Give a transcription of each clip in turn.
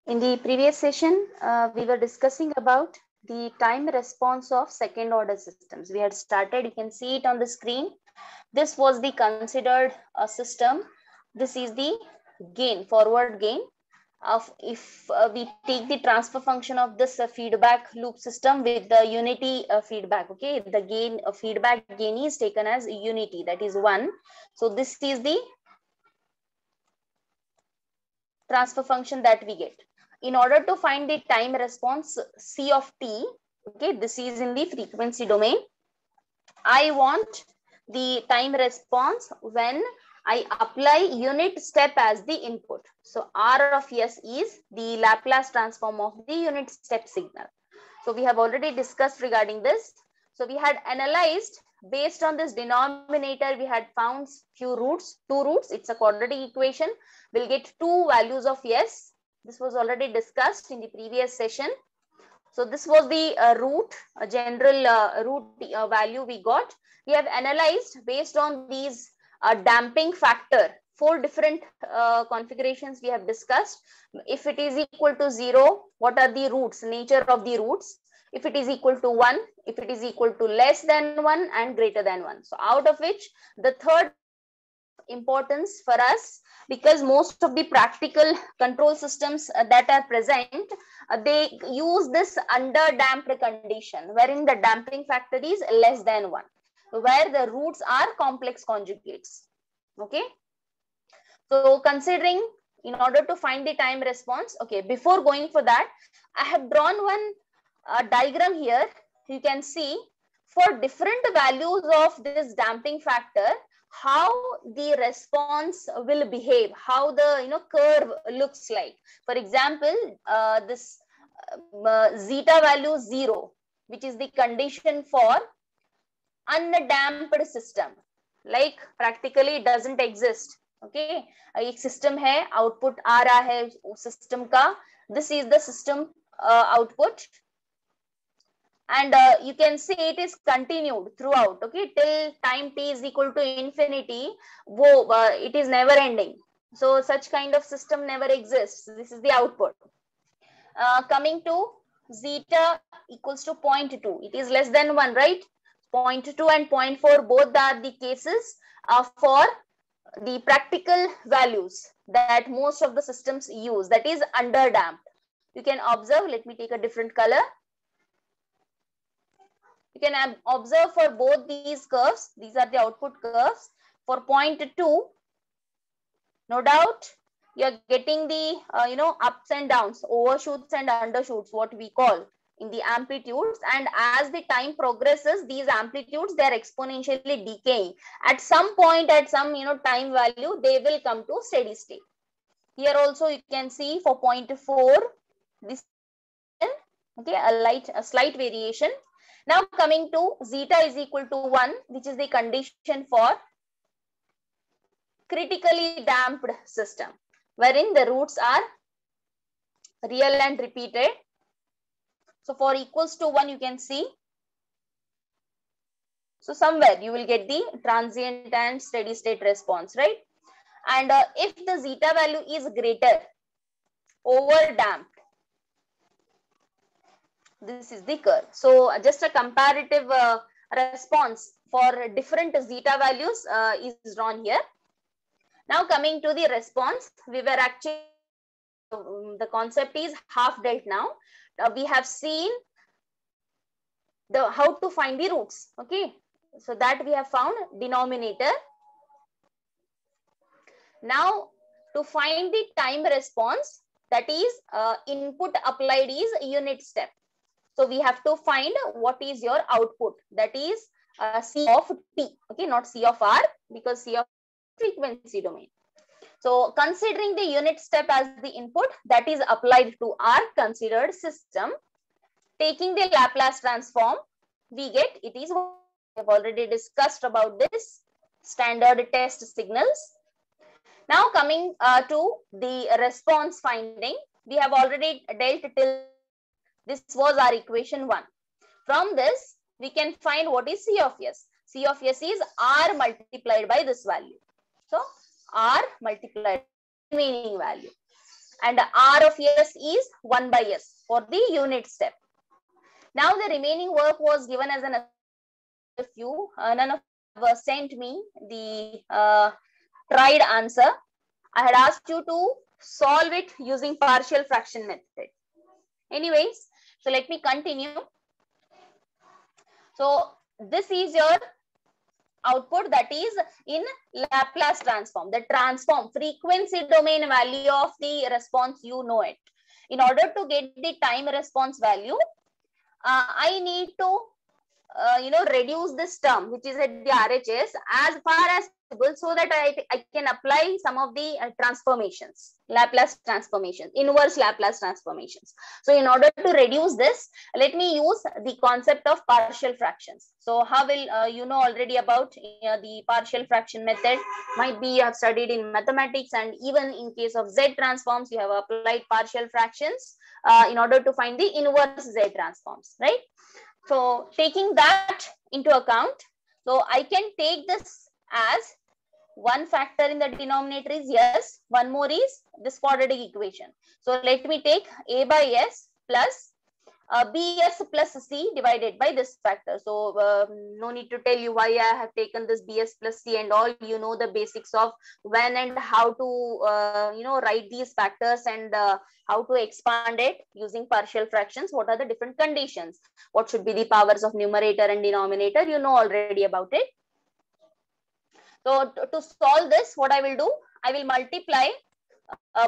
In the previous session, we were discussing about the time response of second order systems. We had started, you can see it on the screen. This was the considered system. This is the gain, forward gain of if we take the transfer function of this feedback loop system with the unity feedback. Okay, the gain feedback gain is taken as unity, that is 1. So this is the transfer function that we get. In order to find the time response C of t, okay, this is in the frequency domain. I want the time response when I apply unit step as the input. So R of S is the Laplace transform of the unit step signal. So we have already discussed regarding this. So we had analyzed based on this denominator, we had found few roots, two roots. It's a quadratic equation. We'll get two values of S. This was already discussed in the previous session. So this was the root, general root value we got. We have analyzed based on these damping factor, 4 different configurations we have discussed. If it is equal to 0, what are the roots, nature of the roots? If it is equal to 1, if it is equal to less than 1 and greater than 1. So out of which the third importance for us, because most of the practical control systems that are present, they use this under damped condition wherein the damping factor is less than 1, where the roots are complex conjugates. Okay, so considering, in order to find the time response, okay, before going for that, I have drawn one diagram here. You can see for different values of this damping factor, how the response will behave, how the curve looks like. For example, this zeta value 0, which is the condition for undamped system, like practically it doesn't exist. Okay, एक system है, output आ रहा है system का, this is the system output, and you can see it is continued throughout. Okay, till time t is equal to infinity, it is never ending. So such kind of system never exists. This is the output. Coming to zeta equals to 0.2, it is less than 1, right? 0.2 and 0.4 both are the cases for the practical values that most of the systems use, that is under damped. You can observe, let me take a different color. You can observe for both these curves, these are the output curves. For 0.2, no doubt you're getting the ups and downs, overshoots and undershoots, what we call in the amplitudes. And as the time progresses, these amplitudes, they are exponentially decaying. At some point, at some time value, they will come to steady state. Here also you can see for 0.4, this, okay, a slight variation. Now coming to zeta is equal to 1, which is the condition for critically damped system, wherein the roots are real and repeated. So for equals to 1, you can see. So somewhere you will get the transient and steady state response, right? And if the zeta value is greater, over damped, this is the curve. So just a comparative response for different zeta values is drawn here. Now coming to the response, we were actually, the concept is half dealt now. We have seen how to find the roots. Okay, so that we have found denominator. Now to find the time response, that is input applied is unit step. So we have to find what is your output, that is C of t. Okay, not C of R, because C of frequency domain. So considering the unit step as the input that is applied to our considered system, taking the Laplace transform, we get it is, we have already discussed about this standard test signals. Now coming to the response finding, we have already dealt till this was our equation 1. From this, we can find what is C of S. C of S is R multiplied by this value. So R multiplied by the remaining value. and R of S is 1 by S for the unit step. Now the remaining work was given as an few. None of you sent me the tried answer. I had asked you to solve it using partial fraction method. Anyways, so let me continue. So this is your output, that is in Laplace transform. The transform frequency domain value of the response, you know it. In order to get the time response value, I need to reduce this term which is at the RHS as far as possible, so that I can apply some of the transformations, Laplace transformations, inverse Laplace transformations. So in order to reduce this, let me use the concept of partial fractions. So how will you know already about the partial fraction method? Might be you have studied in mathematics, and even in case of Z transforms, you have applied partial fractions in order to find the inverse Z transforms, right? So taking that into account, so I can take this as one factor in the denominator is yes, one more is this quadratic equation. So let me take A by S plus BS plus C divided by this factor. So no need to tell you why I have taken this BS plus C and all. You know the basics of when and how to write these factors, and how to expand it using partial fractions. What are the different conditions? What should be the powers of numerator and denominator? You know already about it. So to solve this, what I will do, I will multiply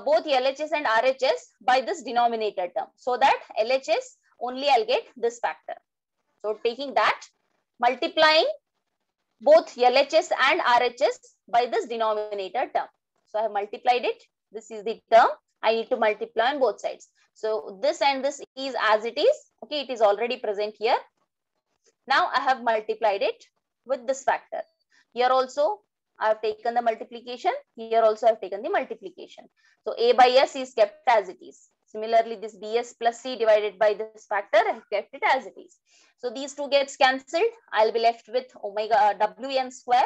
both LHS and RHS by this denominator term, so that LHS only I'll get this factor. So taking that, multiplying both LHS and RHS by this denominator term. So I have multiplied it. This is the term. I need to multiply on both sides. So this and this is as it is. Okay, it is already present here. Now I have multiplied it with this factor. Here also I have taken the multiplication. Here also I have taken the multiplication. So A by S is kept as it is. Similarly, this BS plus C divided by this factor, I have kept it as it is. So these two gets cancelled. I'll be left with omega Wn square.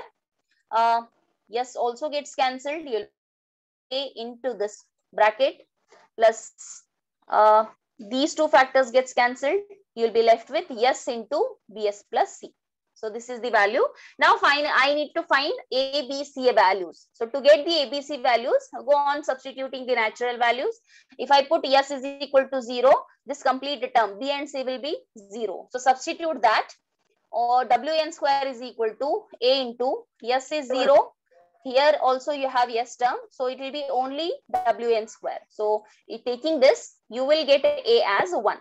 Yes, also gets cancelled. You'll A into this bracket plus these two factors gets cancelled. You'll be left with S into BS plus C. So this is the value. Now I need to find A, B, C values. So to get the A, B, C values, go on substituting the natural values. If I put S is equal to 0, this complete term B and C will be 0. So substitute that, or Wn square is equal to A into S is 0. Here also you have S term, so it will be only Wn square. So taking this, you will get A as 1.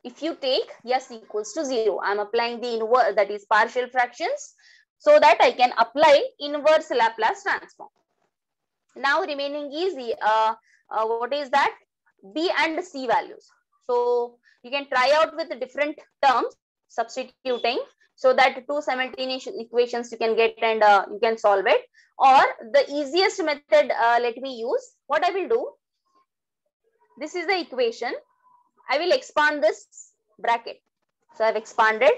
If you take S equals to 0, I'm applying the inverse, that is partial fractions, so that I can apply inverse Laplace transform. Now remaining is the what is that? B and C values. So you can try out with the different terms, substituting, so that two simultaneous equations you can get, and you can solve it. Or the easiest method, let me use. What I will do, this is the equation. I will expand this bracket. So I've expanded.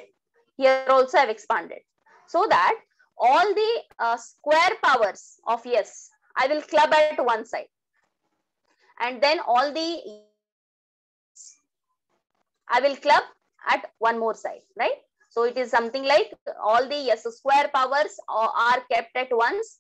Here also I've expanded. So that all the square powers of S, I will club at one side. And then all the I will club at one more side, right? So it is something like all the S square powers are kept at once,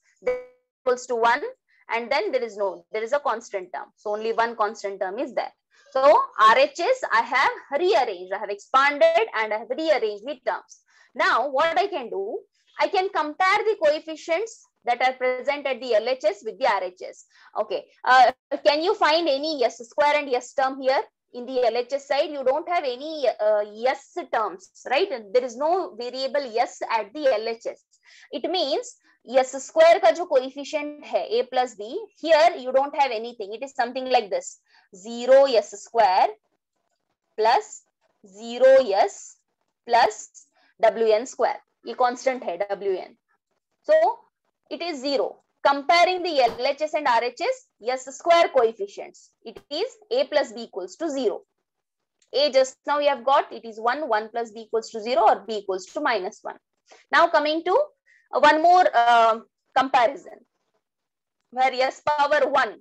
equals to 1, and then there is a constant term. So only one constant term is there. So RHS I have rearranged, I have expanded and I have rearranged the terms. Now what I can do, I can compare the coefficients that are present at the LHS with the RHS. Okay, can you find any S square and S term here? In the LHS side, you don't have any S terms, right? There is no variable S at the LHS. It means S square ka jo coefficient hai, A plus B, here you don't have anything. It is something like this. 0 S square plus 0 S plus Wn square. Ye constant hai Wn. So it is 0. Comparing the LHS and RHS, S square coefficients, it is A plus B equals to 0. A just now we have got, it is 1, 1 plus B equals to 0, or B equals to minus 1. Now coming to one more comparison, where S power 1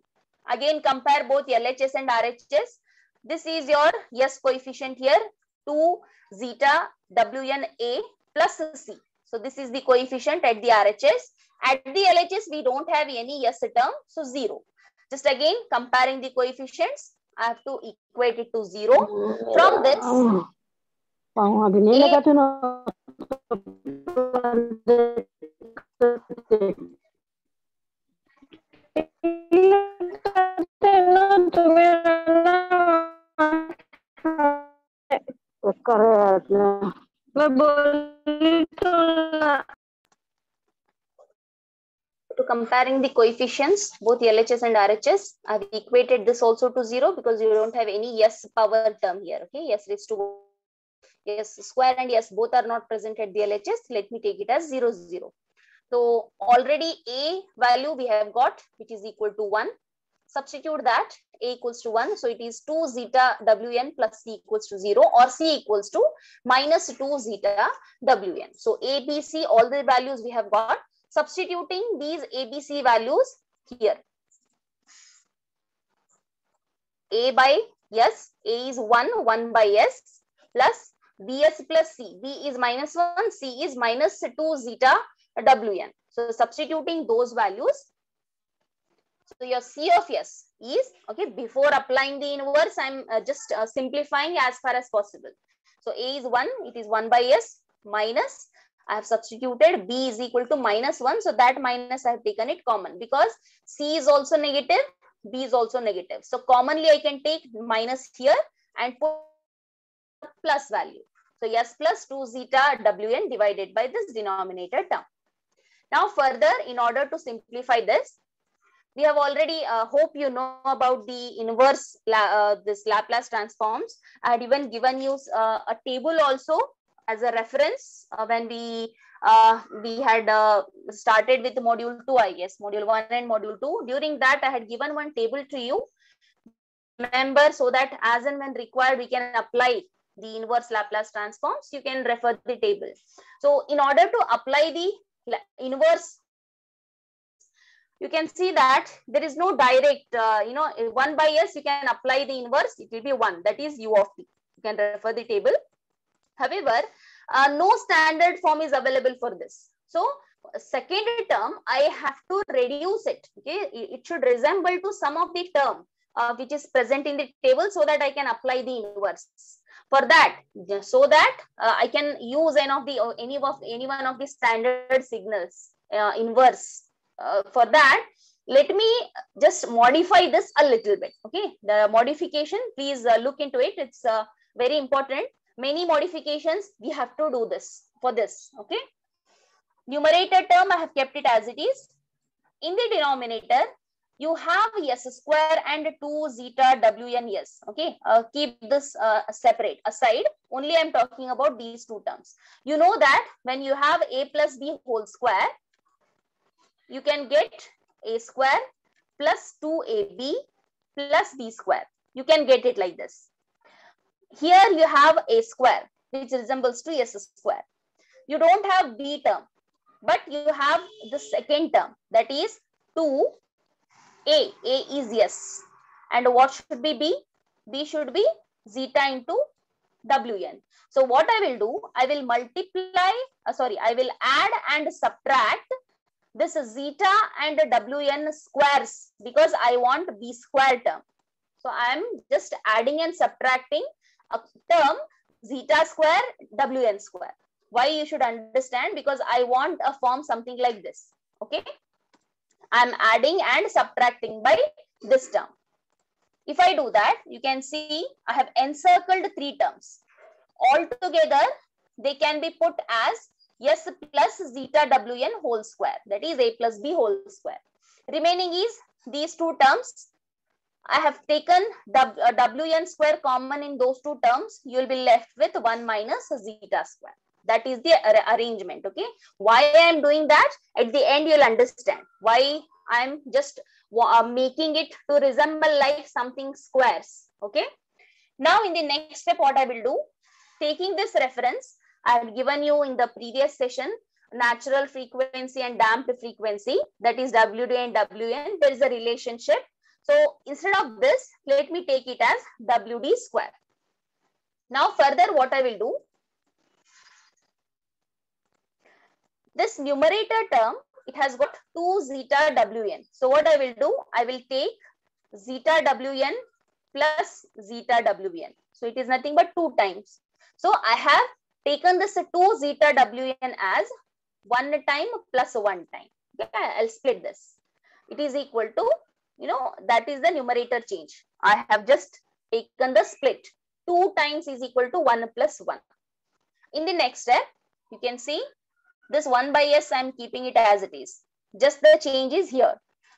Again, compare both LHS and RHS. This is your S coefficient here, 2 zeta Wn A plus C. So this is the coefficient at the RHS. At the LHS, we don't have any S term, so 0. Just again, comparing the coefficients, I have to equate it to 0. From this, to comparing the coefficients, both LHS and RHS, I've equated this also to 0 because you don't have any S power term here. Okay, S raised to S square and S both are not present at the LHS. Let me take it as 0, 0. So already A value we have got, which is equal to 1. Substitute that, A equals to 1. So it is 2 zeta Wn plus C equals to 0, or C equals to minus 2 zeta Wn. So A, B, C, all the values we have got. Substituting these A, B, C values here. A by S, A is 1, 1 by S, plus Bs plus C. B is minus 1, C is minus 2 zeta Wn. So substituting those values. So your C of S is, okay, before applying the inverse, I'm just simplifying as far as possible. So A is 1, it is 1 by S minus, I have substituted B is equal to minus 1. So that minus I have taken it common because C is also negative, B is also negative. So commonly I can take minus here and put plus value. So S plus 2 zeta Wn divided by this denominator term. Now further, in order to simplify this, we have already, hope you know about the inverse, this Laplace transforms. I had even given you a table also as a reference when we had started with module 2, I guess, module 1 and module 2. During that, I had given one table to you. Remember, so that as and when required, we can apply the inverse Laplace transforms. You can refer the table. So in order to apply the inverse, you can see that there is no direct, 1 by S, you can apply the inverse, it will be 1, that is U of t. You can refer the table. However, no standard form is available for this. So second term, I have to reduce it. Okay, it should resemble to some of the term which is present in the table so that I can apply the inverse. For that, so that I can use any one of the standard signals inverse. For that, let me just modify this a little bit. Okay, the modification, please look into it. It's very important. Many modifications we have to do this for this. Okay, numerator term I have kept it as it is. In the denominator, you have S square and 2 zeta Wn S. Okay, keep this separate aside. Only I'm talking about these two terms. You know that when you have A plus B whole square, you can get A square plus 2AB plus B square. You can get it like this. Here you have A square, which resembles to S square. You don't have B term, but you have the second term, that is 2A. A is S. And what should be B? B should be zeta into Wn. So what I will do, I will I will add and subtract this zeta and Wn squares because I want B square term. So I am just adding and subtracting a term zeta square Wn square. Why you should understand? Because I want a form something like this. Okay, I am adding and subtracting by this term. If I do that, you can see I have encircled 3 terms. Altogether, they can be put as S plus zeta Wn whole square, that is A plus B whole square. Remaining is these 2 terms. I have taken Wn square common in those 2 terms. You will be left with 1 minus zeta square. That is the arrangement. Okay, why I am doing that? At the end, you'll understand why I am just making it to resemble like something squares. Okay, now in the next step, what I will do, taking this reference, I have given you in the previous session natural frequency and damped frequency, that is Wd and Wn. There is a relationship. So instead of this, let me take it as WD square. Now further what I will do, this numerator term, it has got 2 zeta Wn. So what I will do, I will take zeta Wn plus zeta Wn. So it is nothing but 2 times. So I have taken this 2 zeta Wn as 1 time plus 1 time. Okay, I'll split this. It is equal to, that is the numerator change. I have just taken the split. 2 times is equal to 1 plus 1. In the next step, you can see this 1 by s, I'm keeping it as it is. Just the change is here.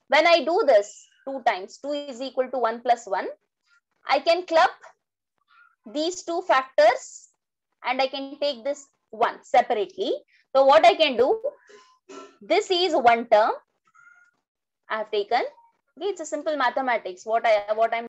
When I do this 2 times, 2 is equal to 1 plus 1, I can club these two factors and I can take this 1 separately. So what I can do, this is one term I have taken. Okay, it's a simple mathematics. What I'm